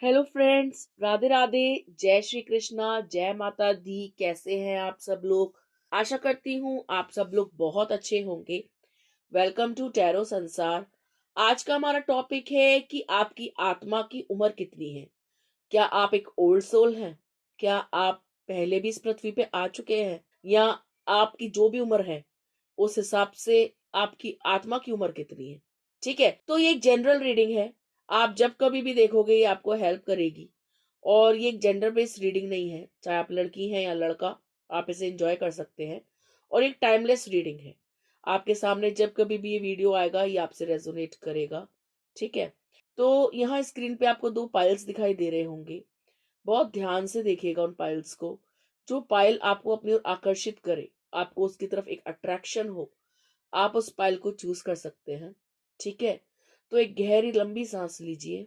Hello friends, Radhe Radhe. जय श्री कृष्णा, जय माता दी। कैसे हैं आप सब लोग? आशा करती हूँ आप सब लोग बहुत अच्छे होंगे। वेलकम टू टैरो संसार। आज का हमारा टॉपिक है कि आपकी आत्मा की उम्र कितनी है। क्या आप एक ओल्ड सोल हैं? क्या आप पहले भी इस पृथ्वी पे आ चुके हैं, या आपकी जो भी उम्र है उस हिसाब से आपकी आत्मा की उम्र कितनी है? ठीक है, तो ये एक जनरल रीडिंग है। आप जब कभी भी देखोगे ये आपको हेल्प करेगी। और ये एक जेंडर बेस्ड रीडिंग नहीं है, चाहे आप लड़की हैं या लड़का, आप इसे एंजॉय कर सकते हैं। और एक टाइमलेस रीडिंग है। आपके सामने जब कभी भी ये वीडियो आएगा ये आपसे रेजोनेट करेगा। ठीक है, तो यहाँ स्क्रीन पे आपको दो पाइल्स दिखाई दे रहे होंगे। बहुत ध्यान से देखिएगा उन पाइल्स को। जो पाइल आपको अपनी ओर आकर्षित करे, आपको उसकी तरफ एक अट्रैक्शन हो, आप उस पाइल को चूज कर सकते हैं। ठीक है, तो एक गहरी लंबी सांस लीजिए,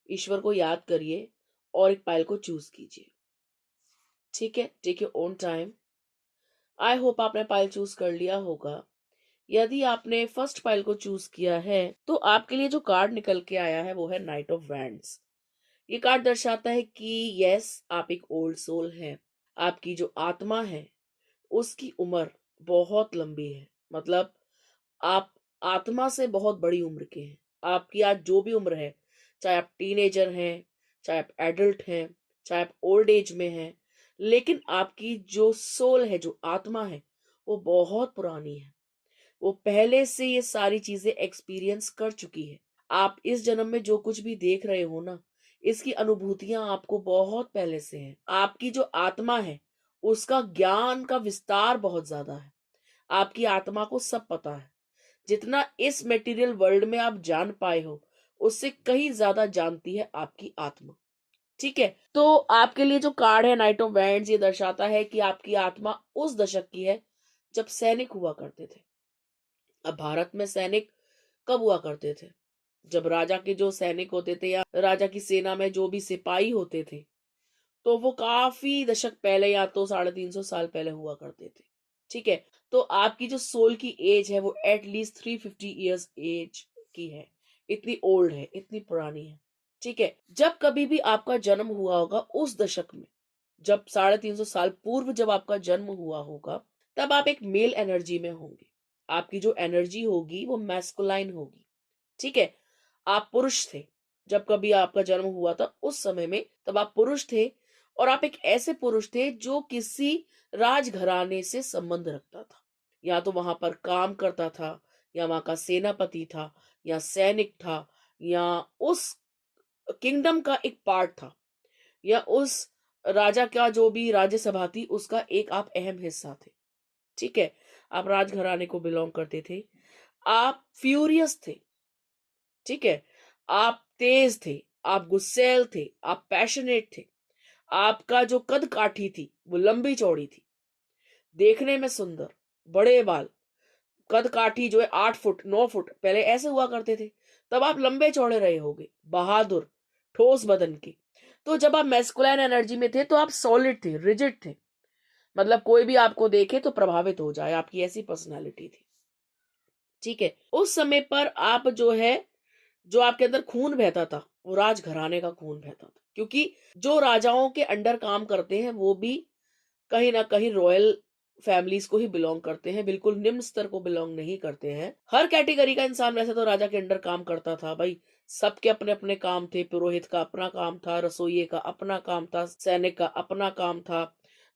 ईश्वर को याद करिए और एक पाइल को चूज कीजिए। ठीक है, take your own time. I hope आपने पाइल चूज कर लिया होगा। यदि आपने फर्स्ट पाइल को चूज किया है तो आपके लिए जो कार्ड निकल के आया है वो है नाइट ऑफ वैंड्स। ये कार्ड दर्शाता है कि यस, आप एक ओल्ड सोल हैं। आपकी जो आत्मा है उसकी उम्र बहुत लंबी है। मतलब आप आत्मा से बहुत बड़ी उम्र के हैं। आपकी आज जो भी उम्र है, चाहे आप टीनेजर हैं, चाहे आप एडल्ट हैं, चाहे आप ओल्ड एज में हैं, लेकिन आपकी जो सोल है, जो आत्मा है, वो बहुत पुरानी है। वो पहले से ये सारी चीजें एक्सपीरियंस कर चुकी है। आप इस जन्म में जो कुछ भी देख रहे हो ना, इसकी अनुभूतियां आपको बहुत पहले से हैं। आपकी जो आत्मा है उसका ज्ञान का विस्तार बहुत ज्यादा है। आपकी आत्मा को सब पता है। जितना इस मटेरियल वर्ल्ड में आप जान पाए हो उससे कहीं ज्यादा जानती है आपकी आत्मा। ठीक है, तो आपके लिए जो कार्ड है नाइट ऑफ वैंड्स, ये दर्शाता है कि आपकी आत्मा उस दशक की है जब सैनिक हुआ करते थे। अब भारत में सैनिक कब हुआ करते थे? जब राजा के जो सैनिक होते थे या राजा की सेना में जो भी सिपाही होते थे, तो वो काफी दशक पहले या तो 350 साल पहले हुआ करते थे। ठीक है, तो आपकी जो सोल की एज है वो एटलीस्ट 350 ईयर्स एज की है। इतनी ओल्ड है, इतनी पुरानी है। ठीक है, जब कभी भी आपका जन्म हुआ होगा उस दशक में, जब 350 साल पूर्व जब आपका जन्म हुआ होगा, तब आप एक मेल एनर्जी में होंगे। आपकी जो एनर्जी होगी वो मैस्कुलाइन होगी। ठीक है, आप पुरुष थे। जब कभी आपका जन्म हुआ था उस समय में, तब आप पुरुष थे। और आप एक ऐसे पुरुष थे जो किसी राजघराने से संबंध रखता था। या तो वहां पर काम करता था, या वहां का सेनापति था, या सैनिक था, या उस किंगडम का एक पार्ट था, या उस राजा का जो भी राज्यसभा थी उसका एक आप अहम हिस्सा थे। ठीक है, आप राजघराने को बिलोंग करते थे। आप फ्यूरियस थे। ठीक है, आप तेज थे, आप गुस्सैल थे, आप पैशनेट थे। आपका जो कद काठी थी वो लंबी चौड़ी थी, देखने में सुंदर, बड़े बाल। कद काठी जो है 8 फुट 9 फुट पहले ऐसे हुआ करते थे। तब आप लंबे चौड़े रहे होगे, बहादुर, ठोस बदन के। तो जब आप मैस्कुलाइन एनर्जी में थे तो आप सॉलिड थे, रिजिड थे। मतलब कोई भी आपको देखे तो प्रभावित हो जाए, आपकी ऐसी पर्सनालिटी थी। ठीक है, उस समय पर आप जो है, जो आपके अंदर खून बहता था वो राजघराने का खून बहता था। क्योंकि जो राजाओं के अंडर काम करते हैं वो भी कहीं ना कहीं रॉयल फैमिलीज को ही बिलोंग करते हैं, बिल्कुल निम्न स्तर को बिलोंग नहीं करते हैं। हर कैटेगरी का इंसान वैसे तो राजा के अंडर काम करता था भाई। सबके अपने अपने काम थे। पुरोहित का अपना काम था, रसोइये का अपना काम था, सैनिक का अपना काम था,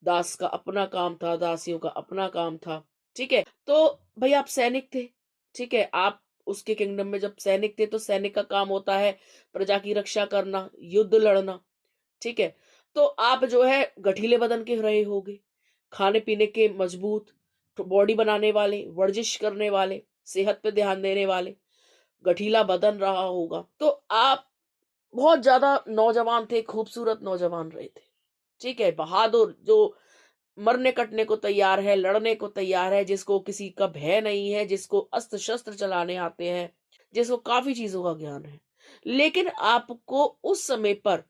दास का अपना काम था, दासियों का अपना काम था। ठीक है, तो भाई आप सैनिक थे। ठीक है, आप उसके किंगडम में जब सैनिक थे तो सैनिक का काम होता है प्रजा की रक्षा करना, युद्ध लड़ना। ठीक है, तो आप जो है गठीले बदन के रहे होगे, खाने पीने के मजबूत, बॉडी बनाने वाले, वर्जिश करने वाले, सेहत पे ध्यान देने वाले, गठीला बदन रहा होगा। तो आप बहुत ज्यादा नौजवान थे, खूबसूरत नौजवान रहे थे। ठीक है, बहादुर, जो मरने कटने को तैयार है, लड़ने को तैयार है, जिसको किसी का भय नहीं है, जिसको अस्त्र शस्त्र चलाने आते हैं, जिसको काफी चीजों का ज्ञान है। लेकिन आपको उस समय पर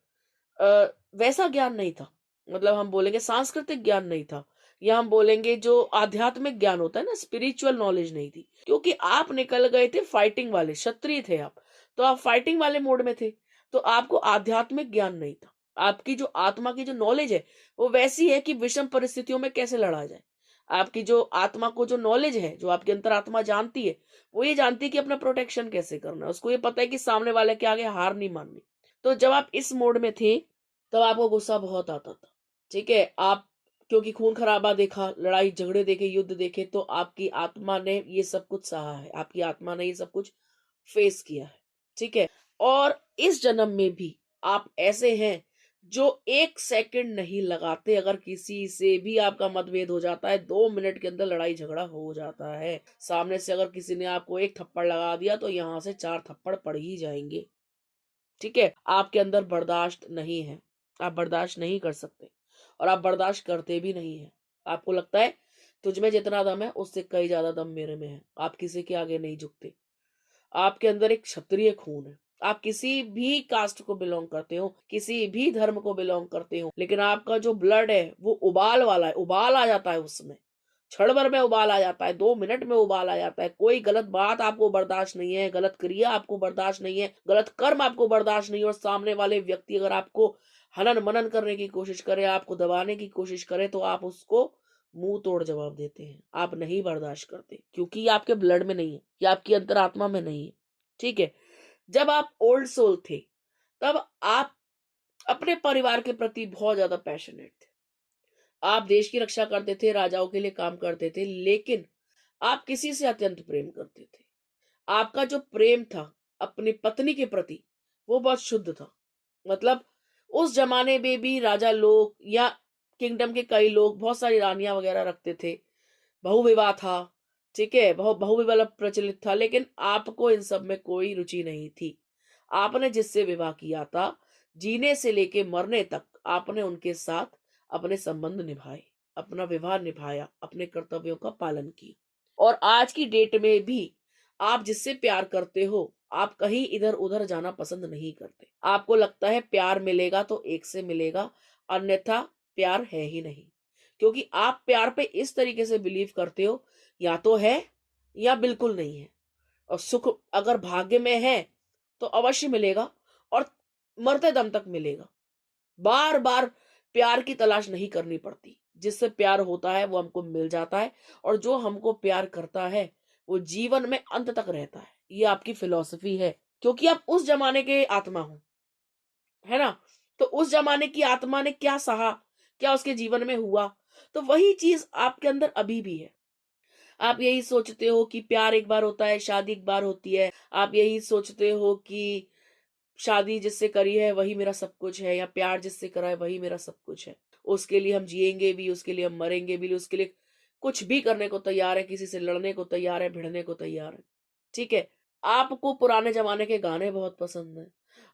वैसा ज्ञान नहीं था। मतलब हम बोलेंगे सांस्कृतिक ज्ञान नहीं था, या हम बोलेंगे जो आध्यात्मिक ज्ञान होता है ना, स्पिरिचुअल नॉलेज नहीं थी। क्योंकि आप निकल गए थे फाइटिंग वाले, क्षत्रिय थे आप। तो आप फाइटिंग वाले मोड में थे। तो आपको आध्यात्मिक ज्ञान नहीं था। आपकी जो आत्मा की जो नॉलेज है, वो वैसी है कि विषम परिस्थितियों में कैसे लड़ा जाए। आपकी जो आत्मा को जो नॉलेज है, जो आपकी अंतरात्मा जानती है, वो ये जानती है कि अपना प्रोटेक्शन कैसे करना है। उसको ये पता है कि सामने वाले के आगे हार नहीं माननी। तो जब आप इस मोड में थे, तब आपको गुस्सा बहुत आता था। ठीक है? आप क्योंकि खून खराबा देखा, लड़ाई झगड़े देखे, युद्ध देखे, तो आपकी आत्मा ने ये सब कुछ सहा है। आपकी आत्मा ने ये सब कुछ फेस किया है। ठीक है? और इस जन्म में भी आप ऐसे हैं जो 1 सेकंड नहीं लगाते, अगर किसी से भी आपका मतभेद हो जाता है, 2 मिनट के अंदर लड़ाई झगड़ा हो जाता है। सामने से अगर किसी ने आपको 1 थप्पड़ लगा दिया, तो यहाँ से 4 थप्पड़ पड़ ही जाएँगे। ठीक है? आपके अंदर बर्दाश्त नहीं है। आप बर्दाश्त नहीं कर सकते और आप बर्दाश्त करते भी नहीं हैं। आपको लगता है तुझ में जितना दम है, उससे कहीं ज़्यादा दम मेरे में है। आप किसी के आगे नहीं झुकते। आपके अंदर एक क्षत्रिय खून है। आप किसी भी कास्ट को बिलोंग करते हो, किसी भी धर्म को बिलोंग करते हो, लेकिन आपका जो ब्लड है वो उबाल वाला है। उबाल आ जाता है उसमें। क्षण भर में उबाल आ जाता है, 2 मिनट में उबाल आ जाता है। कोई गलत बात आपको बर्दाश्त नहीं है, गलत क्रिया आपको बर्दाश्त नहीं है, गलत कर्म आपको बर्दाश्त नहीं है, और सामने वाले व्यक्ति अगर आपको हनन-मनन करने की कोशिश करे, आपको दबाने की कोशिश करे, तो आप उसको मुंह तोड़ जवाब देते हैं। आप नहीं बर्दाश्त करते, क्योंकि ये आपके ब्लड में नहीं है, ये आपकी अंतरात्मा में नहीं है। ठीक है? जब आप ओल्ड सोल थे, तब आप अपने परिवार के प्रति बहुत ज्यादा पैशनेट थे। आप देश की रक्षा करते थे, राजाओं के लिए काम करते थे, लेकिन आप किसी से अत्यंत प्रेम करते थे। आपका जो प्रेम था अपनी पत्नी के प्रति, वो बहुत शुद्ध था। मतलब उस जमाने में भी राजा लोग या किंगडम के कई लोग बहुत सारी रानियां वगैरह रखते थे। बहुविवाह था। ठीक है? बहुविवाह प्रचलित था, लेकिन आपको इन सब में कोई रुचि नहीं थी। आपने जिससे विवाह किया था, जीने से लेके मरने तक आपने उनके साथ अपने संबंध निभाए, अपना विवाह निभाया, अपने कर्तव्यों का पालन किया। और आज की डेट में भी आप जिससे प्यार करते हो, आप कहीं इधर-उधर जाना पसंद नहीं करते। आपको लगता है प्यार मिलेगा तो एक से मिलेगा, अन्यथा प्यार है ही नहीं। क्योंकि आप प्यार पे इस तरीके से बिलीव करते हो, या तो है या बिल्कुल नहीं है। और सुख अगर भाग्य में है तो अवश्य मिलेगा, और मरते दम तक मिलेगा। बार बार प्यार की तलाश नहीं करनी पड़ती। जिससे प्यार होता है वो हमको मिल जाता है, और जो हमको प्यार करता है वो जीवन में अंत तक रहता है। ये आपकी फिलॉसफी है, क्योंकि आप उस जमाने के आत्मा हो, है ना? तो उस जमाने की आत्मा ने क्या सहा, क्या उसके जीवन में हुआ, तो वही चीज आपके अंदर अभी भी है। आप यही सोचते हो कि प्यार एक बार होता है, शादी एक बार होती है। आप यही सोचते हो कि शादी जिससे करी है वही मेरा सब कुछ है, या प्यार जिससे करा है वही मेरा सब कुछ है। उसके लिए हम जिएंगे भी, उसके लिए हम मरेंगे भी, उसके लिए कुछ भी करने को तैयार है, किसी से लड़ने को तैयार है, भिड़ने को तैयार है। ठीक है? आपको पुराने जमाने के गाने बहुत पसंद है।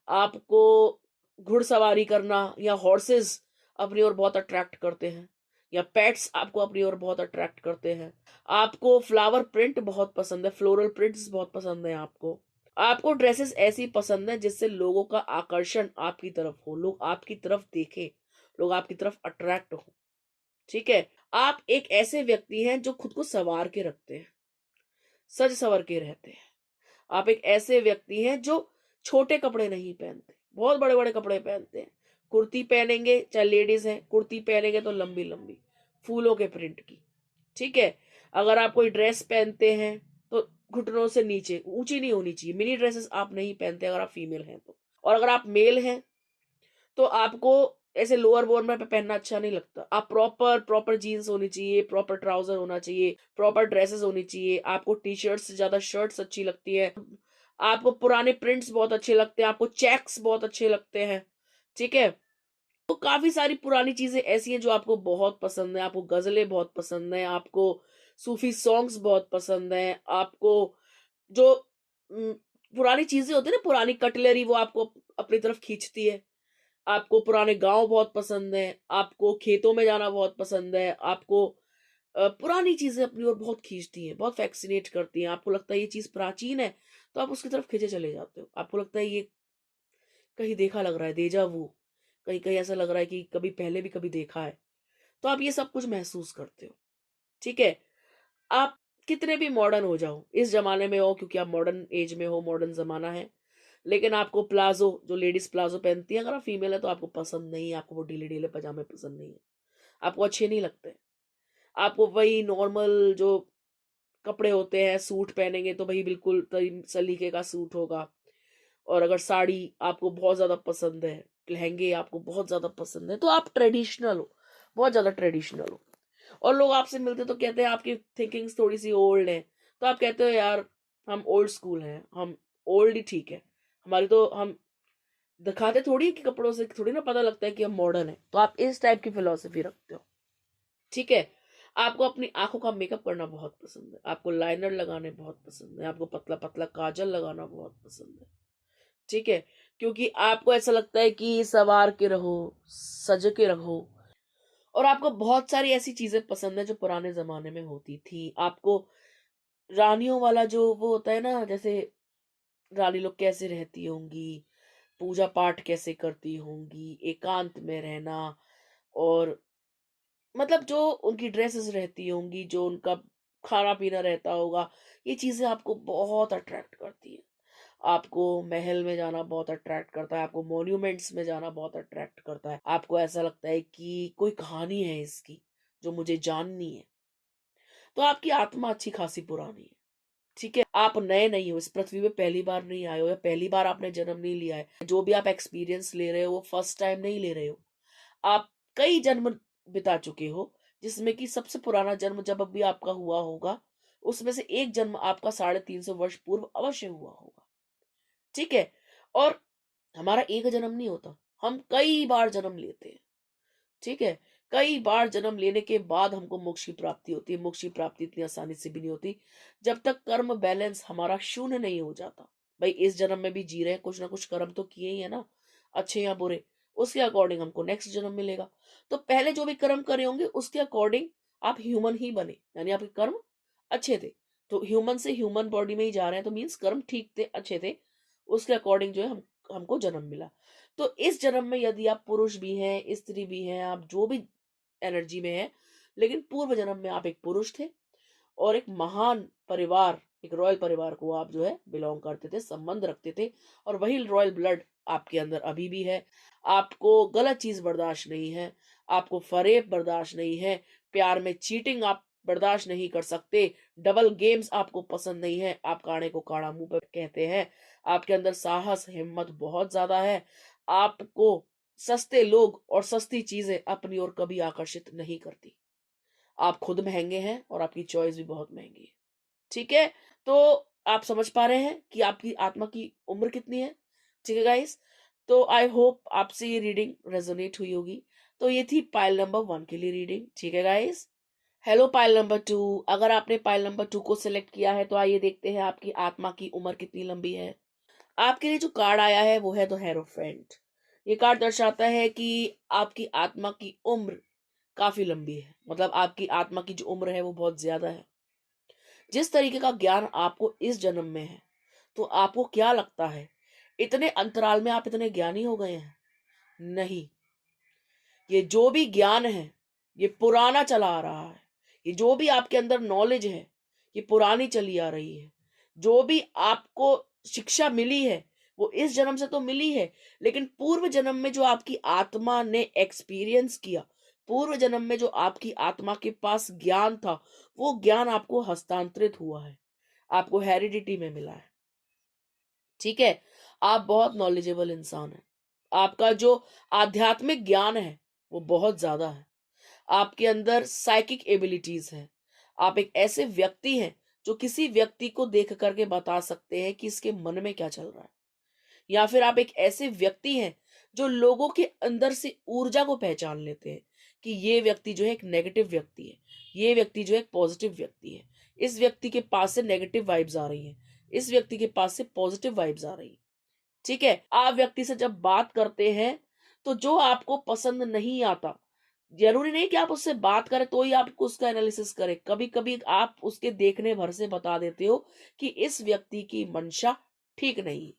आपको घुड़सवारी करना या हॉर्सेस अपनी ओर बहुत अट्रैक्ट करते हैं, या पेट्स आपको अपनी ओर बहुत अट्रैक्ट करते हैं। आपको फ्लावर प्रिंट बहुत पसंद है, फ्लोरल प्रिंट्स बहुत पसंद है आपको। आपको ड्रेसेस ऐसी पसंद है जिससे लोगों का आकर्षण आपकी तरफ हो, लोग आपकी तरफ देखें, लोग आपकी तरफ अट्रैक्ट हो। ठीक है? आप एक ऐसे व्यक्ति हैं जो खुद को संवार के रखते हैं, सज संवर के रहते हैं। आप एक ऐसे व्यक्ति हैं जो छोटे कपड़े नहीं पहनते, बहुत बड़े बड़े कपड़े पहनते हैं। कुर्ती पहनेंगे, चाहे लेडीज है, कुर्ती पहनेंगे तो लंबी लंबी फूलों के प्रिंट की। ठीक है? अगर आप कोई ड्रेस पहनते हैं तो घुटनों से नीचे, ऊंची नहीं होनी चाहिए। मिनी ड्रेसेस आप नहीं पहनते अगर आप फीमेल हैं तो। और अगर आप मेल हैं तो आपको ऐसे लोअर वोअर में पहनना अच्छा नहीं लगता। आप प्रॉपर प्रॉपर जीन्स होनी चाहिए, प्रॉपर ट्राउजर होना चाहिए, प्रॉपर ड्रेसेस होनी चाहिए। आपको टी शर्ट से ज्यादा शर्ट्स अच्छी लगती है। आपको पुराने प्रिंट्स बहुत अच्छे लगते हैं, आपको चेक्स बहुत अच्छे लगते हैं। ठीक है? तो काफी सारी पुरानी चीजें ऐसी हैं जो आपको बहुत पसंद है। आपको गजलें बहुत पसंद है, आपको सूफी सॉन्ग्स बहुत पसंद है, आपको जो उम, पुरानी चीजें होती है ना, पुरानी कटलरी, वो आपको अपनी तरफ खींचती है। आपको पुराने गांव बहुत पसंद है, आपको खेतों में जाना बहुत पसंद है, आपको पुरानी चीजें अपनी ओर बहुत खींचती हैं, बहुत फैक्सिनेट करती हैं। आपको लगता है ये चीज प्राचीन है, तो आप उसकी तरफ खींचे चले जाते हो। आपको लगता है ये कहीं देखा लग रहा है, देजा वू, कहीं कहीं ऐसा लग रहा है कि कभी पहले भी कभी देखा है। तो आप ये सब कुछ महसूस करते हो। ठीक है? आप कितने भी मॉडर्न हो जाओ, इस जमाने में हो, क्योंकि आप मॉडर्न एज में हो, मॉडर्न जमाना है, लेकिन आपको प्लाजो, जो लेडीज प्लाजो पहनती है, अगर आप फीमेल है तो आपको पसंद नहीं है, आपको वो ढीले ढीले पजामे पसंद नहीं है, आपको अच्छे नहीं लगते। आपको वही नॉर्मल जो कपड़े होते हैं, सूट पहनेंगे तो भाई बिल्कुल सलीके का सूट होगा। और अगर साड़ी आपको बहुत ज्यादा पसंद है, लहंगे आपको बहुत ज्यादा पसंद है, तो आप ट्रेडिशनल हो, बहुत ज्यादा ट्रेडिशनल हो। और लोग आपसे मिलते तो कहते हैं आपकी थिंकिंग्स थोड़ी सी ओल्ड है, तो आप कहते हो यार हम ओल्ड स्कूल हैं, हम ओल्ड ही ठीक है, हमारी तो हम दिखाते थोड़ी कि कपड़ों से थोड़ी ना पता लगता है कि हम मॉडर्न है। तो आप इस टाइप की फिलोसफी रखते हो, ठीक है। आपको अपनी आंखों का मेकअप करना बहुत पसंद है, आपको लाइनर लगाने बहुत पसंद है, आपको पतला पतला काजल लगाना बहुत पसंद है, ठीक है। क्योंकि आपको ऐसा लगता है कि सवार के रहो, सज के रहो। और आपको बहुत सारी ऐसी चीजें पसंद है जो पुराने जमाने में होती थी। आपको रानियों वाला जो वो होता है ना, जैसे रानी लोग कैसे रहती होंगी, पूजा पाठ कैसे करती होंगी, एकांत में रहना, और मतलब जो उनकी ड्रेसेस रहती होंगी, जो उनका खाना पीना रहता होगा, ये चीजें आपको बहुत अट्रैक्ट करती है। आपको महल में जाना बहुत अट्रैक्ट करता है, आपको मॉन्यूमेंट्स में जाना बहुत अट्रैक्ट करता है, आपको ऐसा लगता है कि कोई कहानी है इसकी जो मुझे जाननी है। तो आपकी आत्मा अच्छी खासी पुरानी है, ठीक है। आप नए नहीं हो, इस पृथ्वी पे पहली बार नहीं आए हो, या पहली बार आपने जन्म नहीं लिया है। जो भी आप एक्सपीरियंस ले रहे हो वो फर्स्ट टाइम नहीं ले रहे हो, आप कई जन्म बिता चुके हो, जिसमें कि सबसे पुराना जन्म जब भी आपका हुआ होगा, उसमें से एक जन्म आपका 350 वर्ष पूर्व अवश्य हुआ होगा, ठीक है। और हमारा एक जन्म नहीं होता, हम कई बार जन्म लेते हैं, ठीक है। कई बार जन्म लेने के बाद हमको मोक्ष की प्राप्ति होती है। मोक्ष की प्राप्ति इतनी आसानी से भी नहीं होती जब तक कर्म बैलेंस हमारा शून्य नहीं हो जाता। भाई इस जन्म में भी जी रहे हैं, कुछ ना कुछ कर्म तो किए ही है ना, अच्छे या बुरे, उसके अकॉर्डिंग हमको नेक्स्ट जन्म मिलेगा। तो पहले जो भी कर्म करे होंगे उसके अकॉर्डिंग आप ह्यूमन ही बने, यानी आपके कर्म अच्छे थे, तो ह्यूमन से ह्यूमन बॉडी में ही जा रहे हैं, तो मीन्स कर्म ठीक थे, अच्छे थे, उसके अकॉर्डिंग जो है हमको जन्म मिला। तो इस जन्म में यदि आप पुरुष भी हैं, स्त्री भी हैं, आप जो भी एनर्जी में हैं, लेकिन पूर्व जन्म में आप एक पुरुष थे और एक महान परिवार, एक रॉयल परिवार को आप जो है बिलोंग करते थे, संबंध रखते थे, और वही रॉयल ब्लड आपके अंदर अभी भी है। आपको गलत चीज बर्दाश्त नहीं है, आपको फरेब बर्दाश्त नहीं है, प्यार में चीटिंग आप बर्दाश्त नहीं कर सकते, डबल गेम्स आपको पसंद नहीं है, आप काणे को काड़ा मुंह पर कहते हैं, आपके अंदर साहस हिम्मत बहुत ज्यादा है, आपको सस्ते लोग और सस्ती चीजें अपनी ओर कभी आकर्षित नहीं करती, आप खुद महंगे हैं और आपकी चॉइस भी बहुत महंगी है, ठीक है। तो आप समझ पा रहे हैं कि आपकी आत्मा की उम्र कितनी है, ठीक है गाइस। तो आई होप आपसे ये रीडिंग रेजोनेट हुई होगी। तो ये थी पाइल नंबर 1 के लिए रीडिंग, ठीक है गाइस। हेलो पाइल नंबर 2, अगर आपने पाइल नंबर 2 को सिलेक्ट किया है तो आइए देखते हैं आपकी आत्मा की उम्र कितनी लंबी है। आपके लिए जो कार्ड आया है वो है द हेरोफेंट। ये कार्ड दर्शाता है कि आपकी आत्मा की उम्र काफी लंबी है, मतलब आपकी आत्मा की जो उम्र है वो बहुत ज्यादा है। जिस तरीके का ज्ञान आपको इस जन्म में है, तो आपको क्या लगता है इतने अंतराल में आप इतने ज्ञानी हो गए हैं? नहीं, ये जो भी ज्ञान है ये पुराना चला आ रहा है। ये जो भी आपके अंदर नॉलेज है ये पुरानी चली आ रही है। जो भी आपको शिक्षा मिली है वो इस जन्म से तो मिली है, लेकिन पूर्व जन्म में जो आपकी आत्मा ने एक्सपीरियंस किया, पूर्व जन्म में जो आपकी आत्मा के पास ज्ञान था, वो ज्ञान आपको हस्तांतरित हुआ है, आपको हेरिडिटी में मिला है, ठीक है। आप बहुत नॉलेजेबल इंसान हैं, आपका जो आध्यात्मिक ज्ञान है वो बहुत ज्यादा है, आपके अंदर साइकिक एबिलिटीज हैं, आप एक ऐसे व्यक्ति हैं जो किसी व्यक्ति को देख करके बता सकते हैं कि इसके मन में क्या चल रहा है, या फिर आप एक ऐसे व्यक्ति हैं जो लोगों के अंदर से ऊर्जा को पहचान लेते हैं कि ये व्यक्ति जो है एक नेगेटिव व्यक्ति है, ये व्यक्ति जो है एक पॉजिटिव व्यक्ति है, इस व्यक्ति के पास से नेगेटिव वाइब्स आ रही हैं, इस व्यक्ति के पास से पॉजिटिव वाइब्स आ रही हैं, ठीक है। आप व्यक्ति से जब बात करते हैं तो जो आपको पसंद नहीं आता, जरूरी नहीं कि आप उससे बात करें तो ही आप उसका एनालिसिस करें, कभी कभी आप उसके देखने भर से बता देते हो कि इस व्यक्ति की मंशा ठीक नहीं है,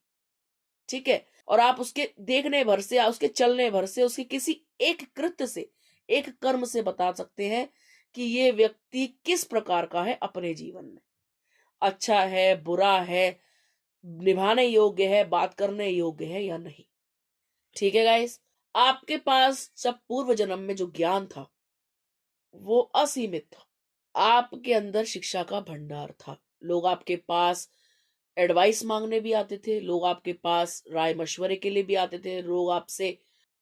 ठीक है। और आप उसके देखने भर से, उसके चलने भर से, उसके किसी एक कृत्य से, एक कर्म से बता सकते हैं कि ये व्यक्ति किस प्रकार का है अपने जीवन में, अच्छा है बुरा है, निभाने योग्य है, बात करने योग्य है या नहीं। ठीक है गाइस, आपके पास जब पूर्व जन्म में जो ज्ञान था वो असीमित था। आपके अंदर शिक्षा का भंडार था। लोग आपके पास एडवाइस मांगने भी आते थे, लोग आपके पास राय मशवरे के लिए भी आते थे, लोग आपसे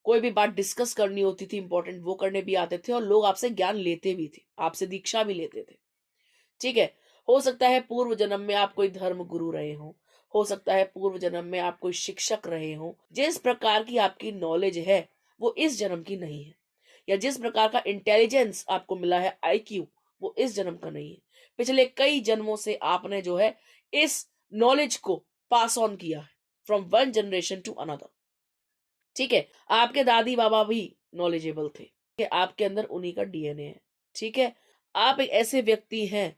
कोई भी बात डिस्कस करनी होती थी इंपॉर्टेंट, वो करने भी आते थे, और लोग आपसे ज्ञान लेते भी थे, आपसे दीक्षा भी लेते थे। ठीक है, हो सकता है पूर्व जन्म में आप कोई धर्म गुरु रहे हो सकता है पूर्व जन्म में आप कोई शिक्षक रहे हो। जिस प्रकार की आपकी नॉलेज है वो इस जन्म की नहीं है, या जिस प्रकार का इंटेलिजेंस आपको मिला है, आईक्यू, वो इस जन्म का नहीं है। पिछले कई जन्मों से आपने जो है इस नॉलेज को पास ऑन किया है from one generation to another. ठीक है, आपके दादी बाबा भी नॉलेजेबल थे, ठीक है, आपके अंदर उन्हीं का डीएनए है। ठीक है, आप एक ऐसे व्यक्ति हैं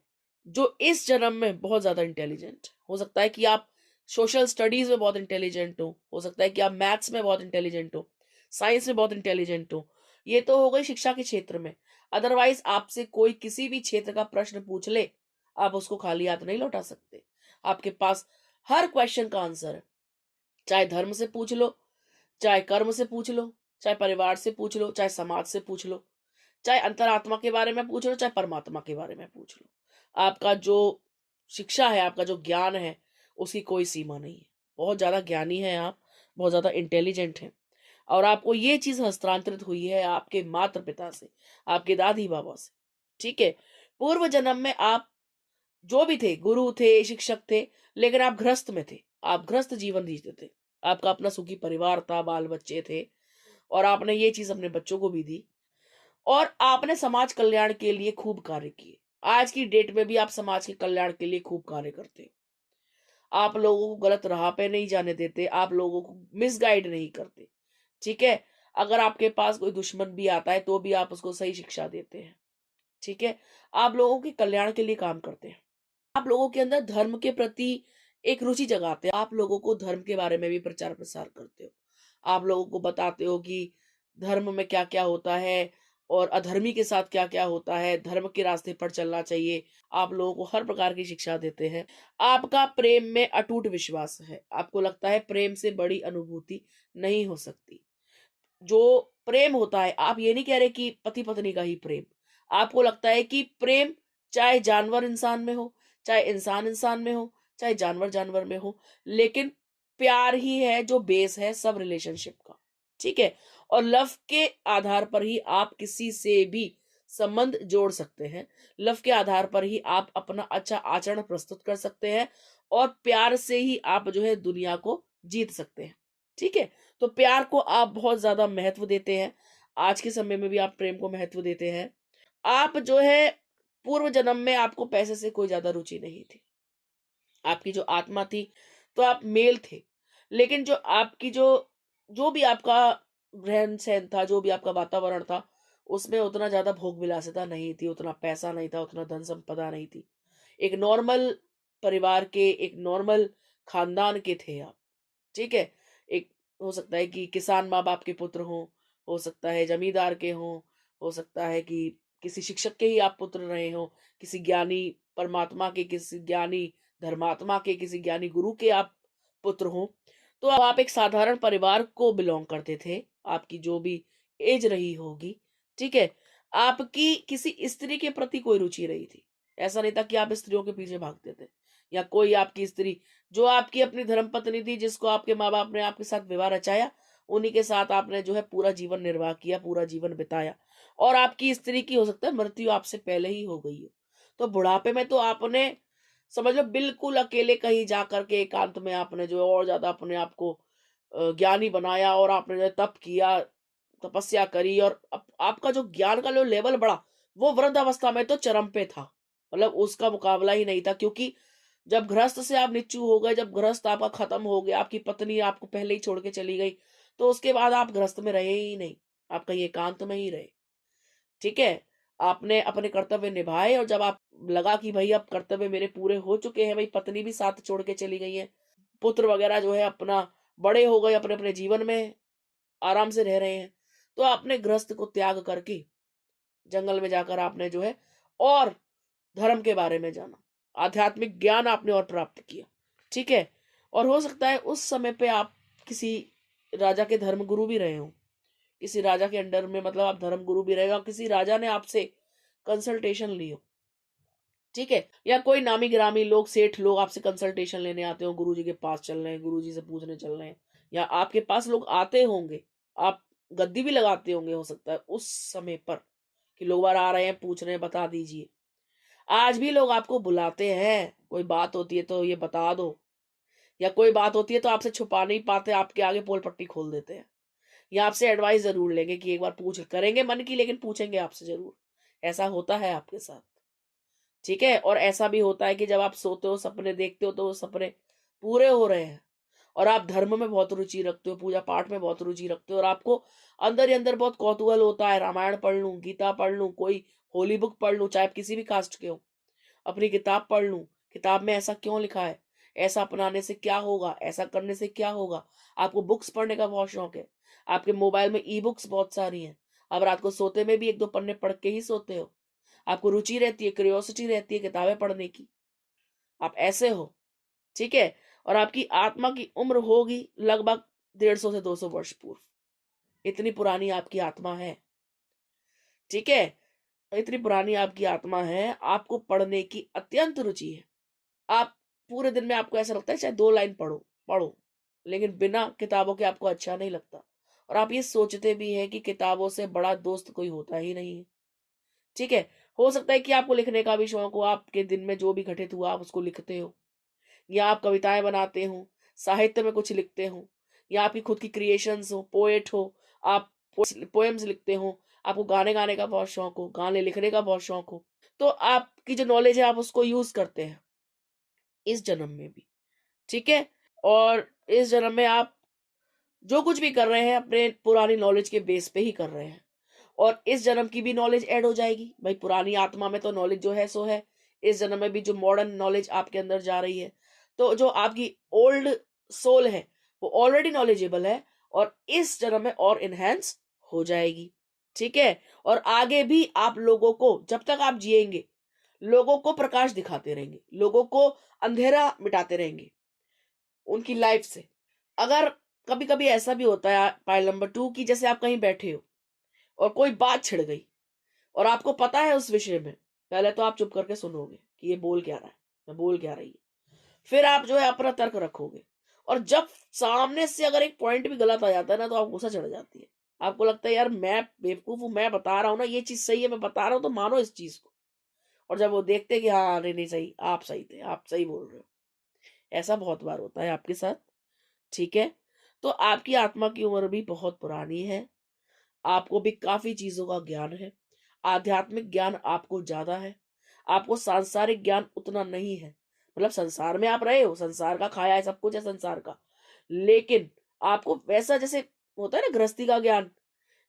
जो इस जन्म में बहुत ज्यादा इंटेलिजेंट, हो सकता है कि आप सोशल स्टडीज में बहुत इंटेलिजेंट हो सकता है कि आप मैथ्स में बहुत इंटेलिजेंट हो, साइंस में बहुत इंटेलिजेंट हो। ये तो हो गई शिक्षा के क्षेत्र में। अदरवाइज आपसे कोई किसी भी क्षेत्र का प्रश्न पूछ ले, आप उसको खाली हाथ नहीं लौटा सकते। आपके पास हर क्वेश्चन का आंसर है। चाहे धर्म से पूछ लो, चाहे कर्म से पूछ लो, चाहे परिवार से पूछ लो, चाहे समाज से पूछ लो, चाहे अंतरात्मा के बारे में पूछ लो, चाहे परमात्मा के बारे में पूछ लो। आपका जो शिक्षा है, आपका जो ज्ञान है, उसकी कोई सीमा नहीं है। बहुत ज्यादा ज्ञानी है आप, बहुत ज्यादा इंटेलिजेंट है, और आपको ये चीज हस्तांतरित हुई है आपके माता पिता से, आपके दादी बाबा से। ठीक है, पूर्व जन्म में आप जो भी थे, गुरु थे, शिक्षक थे, लेकिन आप गृहस्थ में थे, आप गृहस्थ जीवन जीते थे। आपका अपना सुखी परिवार था, बाल बच्चे थे, और आपने ये चीज अपने बच्चों को भी दी, और आपने समाज कल्याण के लिए खूब कार्य किए। आज की डेट में भी आप समाज के कल्याण के लिए खूब कार्य करते हो। आप लोगों को गलत राह पे नहीं जाने देते, आप लोगों को मिसगाइड नहीं करते। ठीक है, अगर आपके पास कोई दुश्मन भी आता है तो भी आप उसको सही शिक्षा देते हैं। ठीक है, आप लोगों के कल्याण के लिए काम करते हैं। आप लोगों के अंदर धर्म के प्रति एक रुचि जगाते हैं, आप लोगों को धर्म के बारे में भी प्रचार प्रसार करते हो। आप लोगों को बताते हो कि धर्म में क्या क्या होता है, और अधर्मी के साथ क्या क्या होता है, धर्म के रास्ते पर चलना चाहिए। आप लोगों को हर प्रकार की शिक्षा देते हैं। आपका प्रेम में अटूट विश्वास है, आपको लगता है प्रेम से बड़ी अनुभूति नहीं हो सकती। जो प्रेम होता है, आप ये नहीं कह रहे कि पति पत्नी का ही प्रेम, आपको लगता है कि प्रेम चाहे जानवर इंसान में हो, चाहे इंसान इंसान में हो, चाहे जानवर जानवर में हो, लेकिन प्यार ही है जो बेस है सब रिलेशनशिप का। ठीक है, और लव के आधार पर ही आप किसी से भी संबंध जोड़ सकते हैं। लव के आधार पर ही आप अपना अच्छा आचरण प्रस्तुत कर सकते हैं, और प्यार से ही आप जो है दुनिया को जीत सकते हैं। ठीक है, तो प्यार को आप बहुत ज्यादा महत्व देते हैं। आज के समय में भी आप प्रेम को महत्व देते हैं। आप जो है पूर्व जन्म में आपको पैसे से कोई ज्यादा रुचि नहीं थी। आपकी जो आत्मा थी, तो आप मेल थे, लेकिन जो आपकी जो जो भी आपका रहन सहन था, जो भी आपका वातावरण था, उसमें उतना ज्यादा भोग विलासिता नहीं थी, उतना पैसा नहीं था, उतना धन संपदा नहीं थी। एक नॉर्मल परिवार के, एक नॉर्मल खानदान के थे आप। ठीक है, एक हो सकता है कि किसान माँ बाप के पुत्र हों, हो सकता है जमींदार के हों, हो सकता है कि किसी शिक्षक के ही आप पुत्र रहे हों, किसी ज्ञानी परमात्मा के, किसी ज्ञानी धर्मात्मा के, किसी ज्ञानी गुरु के आप पुत्र हों। तो अब आप एक साधारण परिवार को बिलोंग करते थे, आपकी जो भी एज रही होगी। ठीक है, आपकी किसी स्त्री के प्रति कोई रुचि रही थी। ऐसा नहीं था कि आप स्त्रियों के पीछे भागते थे, या कोई आपकी स्त्री जो आपकी अपनी धर्म पत्नी थी, जिसको आपके माँ बाप ने आपके साथ विवाह रचाया, उन्हीं के साथ आपने जो है पूरा जीवन निर्वाह किया, पूरा जीवन बिताया, और आपकी स्त्री की हो सकता है मृत्यु आपसे पहले ही हो गई हो। तो बुढ़ापे में तो आपने समझ लो बिल्कुल अकेले कहीं जा करके एकांत में आपने जो है और ज्यादा अपने आप को ज्ञानी बनाया, और आपने जो है तप किया, तपस्या करी, और आपका जो ज्ञान का जो लेवल बढ़ा, वो वृद्धावस्था में तो चरम पे था। मतलब उसका मुकाबला ही नहीं था, क्योंकि जब गृहस्थ से आप निच्चू हो गए, जब गृहस्थ आपका खत्म हो गया, आपकी पत्नी आपको पहले ही छोड़ के चली गई, तो उसके बाद आप गृहस्थ में रहे ही नहीं, आप कहीं एकांत में ही रहे। ठीक है, आपने अपने कर्तव्य निभाए, और जब आप लगा कि भाई अब कर्तव्य मेरे पूरे हो चुके हैं, भाई पत्नी भी साथ छोड़ के चली गई है, पुत्र वगैरह जो है अपना बड़े हो गए, अपने अपने जीवन में आराम से रह रहे हैं, तो आपने गृहस्थ को त्याग करके जंगल में जाकर आपने जो है और धर्म के बारे में जाना, आध्यात्मिक ज्ञान आपने और प्राप्त किया। ठीक है, और हो सकता है उस समय पे आप किसी राजा के धर्म गुरु भी रहे हो, किसी राजा के अंडर में, मतलब आप धर्म गुरु भी रहे हो, किसी राजा ने आपसे कंसल्टेशन ली हो, ठीक है, या कोई नामी गिरामी लोग, सेठ लोग आपसे कंसल्टेशन लेने आते हो, गुरुजी के पास चल रहे हैं, गुरुजी से पूछने चल रहे हैं, या आपके पास लोग आते होंगे, आप गद्दी भी लगाते होंगे हो सकता है उस समय पर, कि लोग बार आ रहे हैं, पूछ रहे हैं, बता दीजिए। आज भी लोग आपको बुलाते हैं, कोई बात होती है तो ये बता दो, या कोई बात होती है तो आपसे छुपा नहीं पाते, आपके आगे पोल पट्टी खोल देते हैं, या आपसे एडवाइस जरूर लेंगे कि एक बार पूछ करेंगे मन की, लेकिन पूछेंगे आपसे जरूर। ऐसा होता है आपके साथ, ठीक है। और ऐसा भी होता है कि जब आप सोते हो, सपने देखते हो, तो वो सपने पूरे हो रहे हैं, और आप धर्म में बहुत रुचि रखते हो, पूजा पाठ में बहुत रुचि रखते हो, और आपको अंदर ही अंदर बहुत कौतूहल होता है, रामायण पढ़ लूं, गीता पढ़ लूं, कोई होली बुक पढ़ लूं, चाहे आप किसी भी कास्ट के हो, अपनी किताब पढ़ लूं, किताब में ऐसा क्यों लिखा है, ऐसा अपनाने से क्या होगा, ऐसा करने से क्या होगा। आपको बुक्स पढ़ने का बहुत शौक है, आपके मोबाइल में ई बुक्स बहुत सारी हैं, अब रात को सोते में भी एक दो पन्ने पढ़ के ही सोते हो, आपको रुचि रहती है, क्यूरियोसिटी रहती है किताबें पढ़ने की, आप ऐसे हो, ठीक है। और आपकी आत्मा की उम्र होगी लगभग 150 से 200 वर्ष पूर्व, इतनी पुरानी आपकी आत्मा है, ठीक है। इतनी पुरानी आपकी आत्मा है, आपको पढ़ने की अत्यंत रुचि है, आप पूरे दिन में आपको ऐसा लगता है चाहे 2 लाइन पढ़ो पढ़ो, लेकिन बिना किताबों के आपको अच्छा नहीं लगता, और आप ये सोचते भी हैं कि किताबों से बड़ा दोस्त कोई होता ही नहीं है, ठीक है। हो सकता है कि आपको लिखने का भी शौक हो, आपके दिन में जो भी घटित हुआ आप उसको लिखते हो, या आप कविताएं बनाते हो, साहित्य में कुछ लिखते हो, या आपकी खुद की क्रिएशंस हो, पोएट हो, आप पोएम्स लिखते हो, आपको गाने गाने का बहुत शौक हो, गाने लिखने का बहुत शौक हो, तो आपकी जो नॉलेज है आप उसको यूज करते हैं इस जन्म में भी, ठीक है। और इस जन्म में आप जो कुछ भी कर रहे हैं अपने पुरानी नॉलेज के बेस पे ही कर रहे हैं, और इस जन्म की भी नॉलेज ऐड हो जाएगी भाई, पुरानी आत्मा में तो नॉलेज जो है सो है, इस जन्म में भी जो मॉडर्न नॉलेज आपके अंदर जा रही है, तो जो आपकी ओल्ड सोल है वो ऑलरेडी नॉलेजेबल है, और इस जन्म में और इनहेंस हो जाएगी, ठीक है। और आगे भी आप लोगों को, जब तक आप जिएंगे, लोगों को प्रकाश दिखाते रहेंगे, लोगों को अंधेरा मिटाते रहेंगे उनकी लाइफ से। अगर कभी कभी ऐसा भी होता है पाइल नंबर 2 की, जैसे आप कहीं बैठे हो और कोई बात छिड़ गई, और आपको पता है उस विषय में, पहले तो आप चुप करके सुनोगे कि ये बोल क्या रहा है, मैं बोल क्या रही है, फिर आप जो है अपना तर्क रखोगे, और जब सामने से अगर एक पॉइंट भी गलत आ जाता है ना, तो आप गुस्सा चढ़ जाती है, आपको लगता है यार मैं बेवकूफ हूं, मैं बता रहा हूं ना ये चीज सही है, मैं बता रहा हूं तो मानो इस चीज को, और जब वो देखते हैं कि हाँ नहीं नहीं सही, आप सही थे, आप सही बोल रहे हो, ऐसा बहुत बार होता है आपके साथ, ठीक है। तो आपकी आत्मा की उम्र भी बहुत पुरानी है, आपको भी काफी चीजों का ज्ञान है, आध्यात्मिक ज्ञान आपको ज्यादा है, आपको सांसारिक ज्ञान उतना नहीं है, मतलब संसार में आप रहे हो, संसार का खाया है, सब कुछ है संसार का, लेकिन आपको वैसा जैसे होता है ना गृहस्थी का ज्ञान,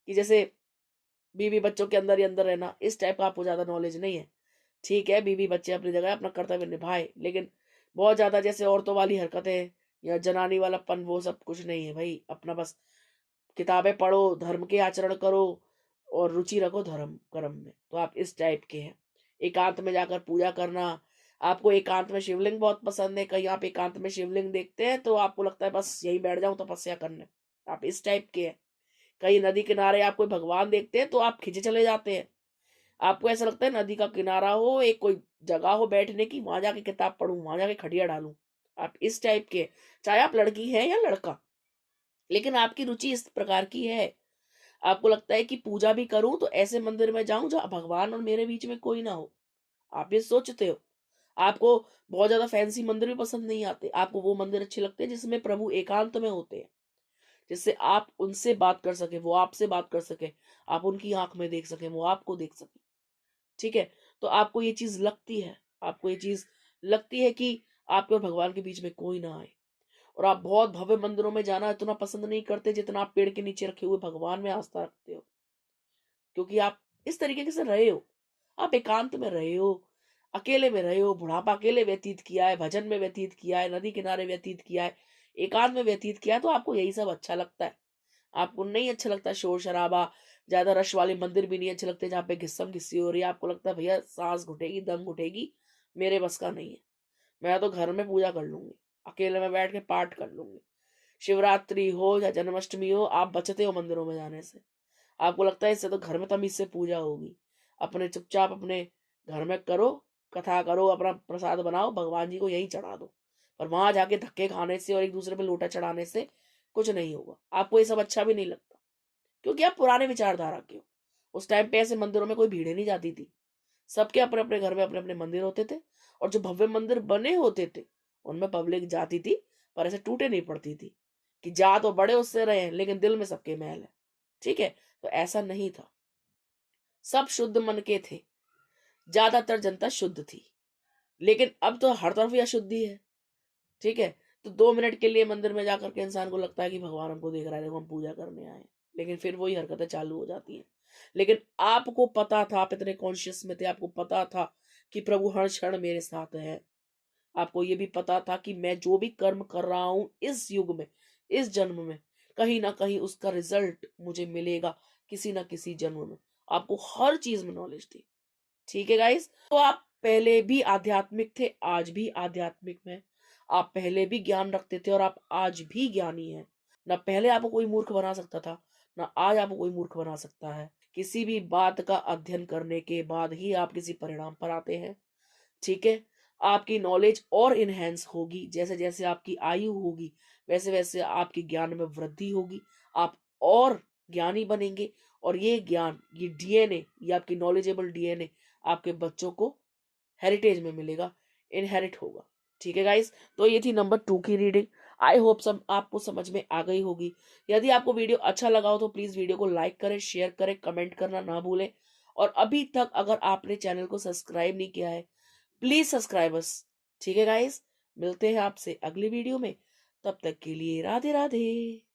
कि जैसे बीवी बच्चों के अंदर ही अंदर रहना, इस टाइप का आपको ज्यादा नॉलेज नहीं है, ठीक है। बीवी बच्चे अपनी जगह अपना कर्तव्य निभाए, लेकिन बहुत ज्यादा जैसे औरतों वाली हरकतें या जनानी वालापन वो सब कुछ नहीं है भाई, अपना बस किताबें पढ़ो, धर्म के आचरण करो, और रुचि रखो धर्म कर्म में, तो आप इस टाइप के हैं। एकांत में जाकर पूजा करना, आपको एकांत में शिवलिंग बहुत पसंद है, कहीं आप एकांत में शिवलिंग देखते हैं तो आपको लगता है बस यही बैठ जाऊं तपस्या करने, आप इस टाइप के हैं। कहीं नदी किनारे आप कोई भगवान देखते हैं तो आप खिंचे चले जाते हैं, आपको ऐसा लगता है नदी का किनारा हो, एक कोई जगह हो बैठने की, वहां जाके किताब पढूं, वहां जाके खटिया डालूं, आप इस टाइप के। चाहे आप लड़की हैं या लड़का, लेकिन आपकी रुचि इस प्रकार की है, आपको लगता है कि पूजा भी करूं तो ऐसे मंदिर में जाऊं जहां भगवान और मेरे बीच में कोई ना हो, आप ये सोचते हो। आपको बहुत ज्यादा फैंसी मंदिर भी पसंद नहीं आते, आपको वो मंदिर अच्छे लगते हैं जिसमें प्रभु एकांत में होते हैं, जिससे आप उनसे बात कर सके, वो आपसे बात कर सके, आप उनकी आंख में देख सके, वो आपको देख सके, ठीक है। तो आपको ये चीज लगती है, आपको ये चीज लगती है कि आपके और भगवान के बीच में कोई ना आए, और आप बहुत भव्य मंदिरों में जाना इतना पसंद नहीं करते जितना आप पेड़ के नीचे रखे हुए भगवान में आस्था रखते हो, क्योंकि आप इस तरीके से रहे हो, आप एकांत में रहे हो, अकेले में रहे हो, बुढ़ापा अकेले व्यतीत किया है, भजन में व्यतीत किया है, नदी किनारे व्यतीत किया है, एकांत में व्यतीत किया है, तो आपको यही सब अच्छा लगता है। आपको नहीं अच्छा लगता शोर शराबा, ज्यादा रश वाले मंदिर भी नहीं अच्छे लगते जहाँ पे घिस्सम घिस्सी हो रही है, आपको लगता है भैया सांस घुटेगी, दम घुटेगी, मेरे बस का नहीं है, मैं तो घर में पूजा कर लूंगी, अकेले में बैठ के पाठ कर लूंगी। शिवरात्रि हो या जन्माष्टमी हो, आप बचते हो मंदिरों में जाने से। आपको लगता है इससे तो घर में तमीज से पूजा होगी। अपने चुपचाप अपने घर में करो, कथा करो, अपना प्रसाद बनाओ, भगवान जी को यहीं चढ़ा दो। पर वहां जाके धक्के खाने से और एक दूसरे पे लोटा चढ़ाने से कुछ नहीं होगा। आपको ये सब अच्छा भी नहीं लगता, क्योंकि आप पुराने विचारधारा के हो। उस टाइम पे ऐसे मंदिरों में कोई भीड़ नहीं जाती थी। सबके अपने अपने घर में अपने अपने मंदिर होते थे, और जो भव्य मंदिर बने होते थे उनमें पब्लिक जाती थी, पर ऐसे टूटे नहीं पड़ती थी कि जा तो बड़े उससे रहे हैं लेकिन दिल में सबके मैल है। ठीक है, तो ऐसा नहीं था। सब शुद्ध मन के थे, ज्यादातर जनता शुद्ध थी। लेकिन अब तो हर तरफ ही अशुद्धि है। ठीक है, तो 2 मिनट के लिए मंदिर में जाकर के इंसान को लगता है कि भगवान हमको देख रहा है, देखो हम पूजा करने आए हैं। लेकिन फिर वही हरकतें चालू हो जाती हैं। लेकिन आपको पता था, आप इतने कॉन्शियस में थे, आपको पता था कि प्रभु हर क्षण मेरे साथ है। आपको ये भी पता था कि मैं जो भी कर्म कर रहा हूं इस युग में, इस जन्म में, कहीं ना कहीं उसका रिजल्ट मुझे मिलेगा किसी ना किसी जन्म में। आपको हर चीज में नॉलेज थी। ठीक है गाइस, तो आप पहले भी आध्यात्मिक थे, आज भी आध्यात्मिक में। आप पहले भी ज्ञान रखते थे और आप आज भी ज्ञानी हैं। ना पहले आपको कोई मूर्ख बना सकता था, ना आज आपको कोई मूर्ख बना सकता है। किसी भी बात का अध्ययन करने के बाद ही आप किसी परिणाम पर आते हैं। ठीक है, आपकी नॉलेज और इनहेंस होगी, जैसे जैसे आपकी आयु होगी वैसे वैसे आपके ज्ञान में वृद्धि होगी। आप और ज्ञानी बनेंगे, और ये ज्ञान, ये डीएनए, ये आपकी नॉलेजेबल डीएनए आपके बच्चों को हेरिटेज में मिलेगा, इनहेरिट होगा। ठीक है गाइस, तो ये थी नंबर 2 की रीडिंग। आई होप सब आपको समझ में आ गई होगी। यदि आपको वीडियो अच्छा लगा हो तो प्लीज वीडियो को लाइक करें, शेयर करें, कमेंट करना ना भूलें। और अभी तक अगर आपने चैनल को सब्सक्राइब नहीं किया है, प्लीज सब्सक्राइब अस। ठीक है गाइस, मिलते हैं आपसे अगली वीडियो में। तब तक के लिए राधे राधे।